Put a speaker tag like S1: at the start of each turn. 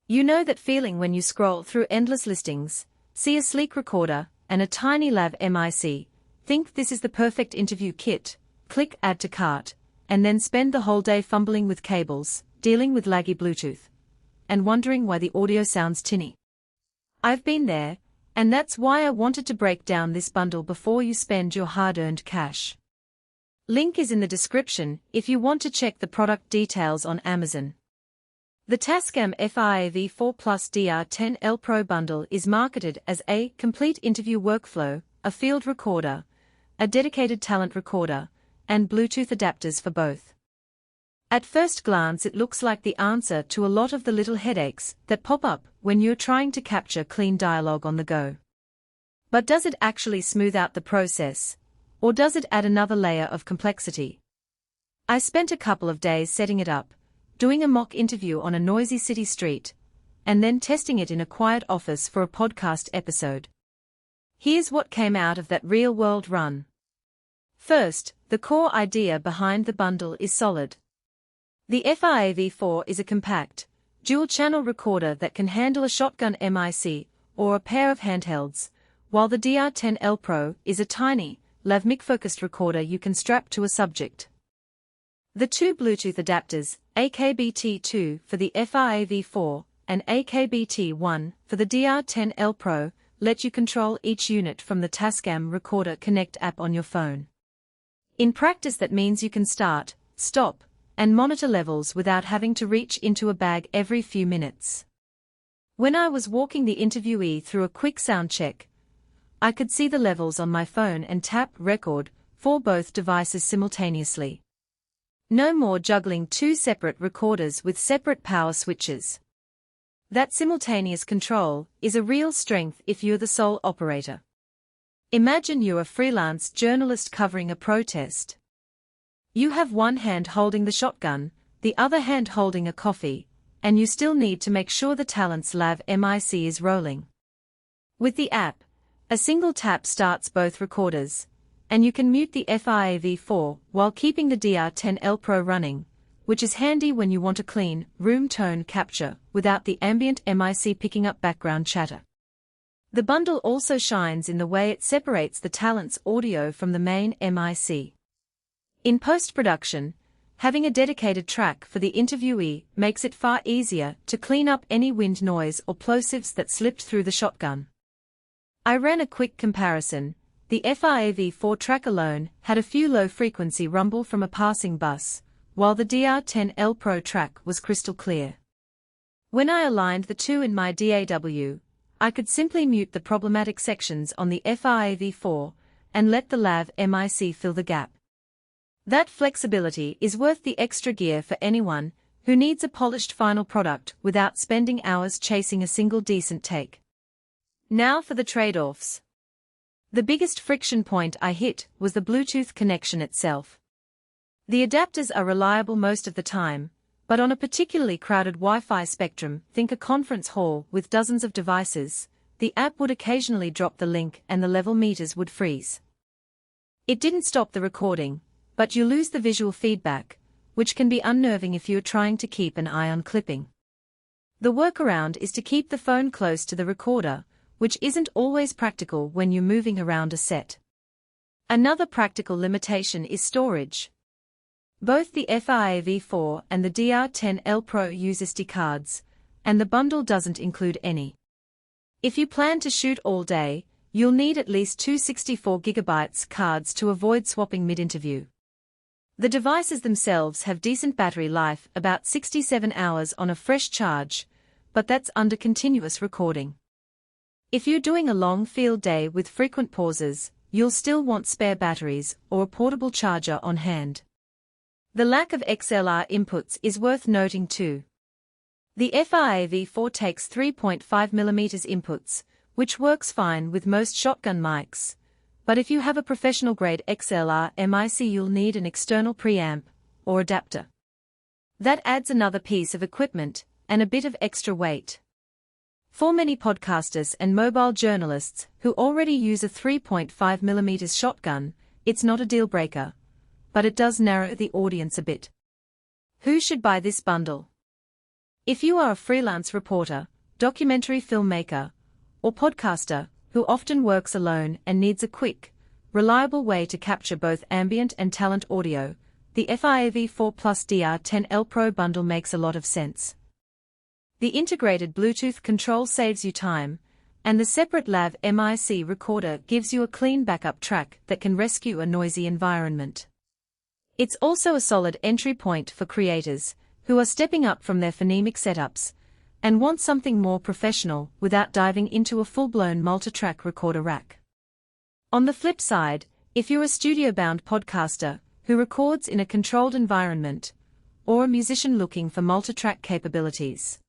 S1: You know that feeling when you scroll through endless listings, see a sleek recorder, and a tiny lav mic, think this is the perfect interview kit, click Add to Cart, and then spend the whole day fumbling with cables, dealing with laggy Bluetooth, and wondering why the audio sounds tinny. I've been there, and that's why I wanted to break down this bundle before you spend your hard-earned cash. Link is in the description if you want to check the product details on Amazon. The TASCAM AV4 Plus DR10L Pro bundle is marketed as a complete interview workflow, a field recorder, a dedicated talent recorder, and Bluetooth adapters for both. At first glance it looks like the answer to a lot of the little headaches that pop up when you're trying to capture clean dialogue on the go. But does it actually smooth out the process, or does it add another layer of complexity? I spent a couple of days setting it up, doing a mock interview on a noisy city street, and then testing it in a quiet office for a podcast episode. Here's what came out of that real-world run. First, the core idea behind the bundle is solid. The AV4 is a compact, dual-channel recorder that can handle a shotgun mic or a pair of handhelds, while the DR10L Pro is a tiny, lav mic-focused recorder you can strap to a subject. The two Bluetooth adapters, BT2 for the AV4 and BT1 for the DR10L Pro, let you control each unit from the TASCAM Recorder Connect app on your phone. In practice that means you can start, stop, and monitor levels without having to reach into a bag every few minutes. When I was walking the interviewee through a quick sound check, I could see the levels on my phone and tap record for both devices simultaneously. No more juggling two separate recorders with separate power switches. That simultaneous control is a real strength if you're the sole operator. Imagine you're a freelance journalist covering a protest. You have one hand holding the shotgun, the other hand holding a coffee, and you still need to make sure the talent's lav mic is rolling. With the app, a single tap starts both recorders, and you can mute the AV4 while keeping the DR10L Pro running, which is handy when you want a clean, room tone capture without the ambient mic picking up background chatter. The bundle also shines in the way it separates the talent's audio from the main mic. In post-production, having a dedicated track for the interviewee makes it far easier to clean up any wind noise or plosives that slipped through the shotgun. I ran a quick comparison. The AV4 track alone had a few low-frequency rumble from a passing bus, while the DR10L Pro track was crystal clear. When I aligned the two in my DAW, I could simply mute the problematic sections on the AV4 and let the lav mic fill the gap. That flexibility is worth the extra gear for anyone who needs a polished final product without spending hours chasing a single decent take. Now for the trade-offs. The biggest friction point I hit was the Bluetooth connection itself. The adapters are reliable most of the time, but on a particularly crowded Wi-Fi spectrum, think a conference hall with dozens of devices, the app would occasionally drop the link and the level meters would freeze. It didn't stop the recording, but you lose the visual feedback, which can be unnerving if you're trying to keep an eye on clipping. The workaround is to keep the phone close to the recorder, which isn't always practical when you're moving around a set. Another practical limitation is storage. Both the AV4 and the DR10L Pro use SD cards, and the bundle doesn't include any. If you plan to shoot all day, you'll need at least two 64GB cards to avoid swapping mid-interview. The devices themselves have decent battery life, about 67 hours on a fresh charge, but that's under continuous recording. If you're doing a long field day with frequent pauses, you'll still want spare batteries or a portable charger on hand. The lack of XLR inputs is worth noting too. The AV4 takes 3.5mm inputs, which works fine with most shotgun mics, but if you have a professional-grade XLR mic you'll need an external preamp or adapter. That adds another piece of equipment and a bit of extra weight. For many podcasters and mobile journalists who already use a 3.5mm shotgun, it's not a deal-breaker, but it does narrow the audience a bit. Who should buy this bundle? If you are a freelance reporter, documentary filmmaker, or podcaster who often works alone and needs a quick, reliable way to capture both ambient and talent audio, the FI AV4 Plus DR10L Pro bundle makes a lot of sense. The integrated Bluetooth control saves you time, and the separate lav mic recorder gives you a clean backup track that can rescue a noisy environment. It's also a solid entry point for creators who are stepping up from their phonemic setups and want something more professional without diving into a full-blown multi-track recorder rack. On the flip side, if you're a studio-bound podcaster who records in a controlled environment, or a musician looking for multi-track capabilities,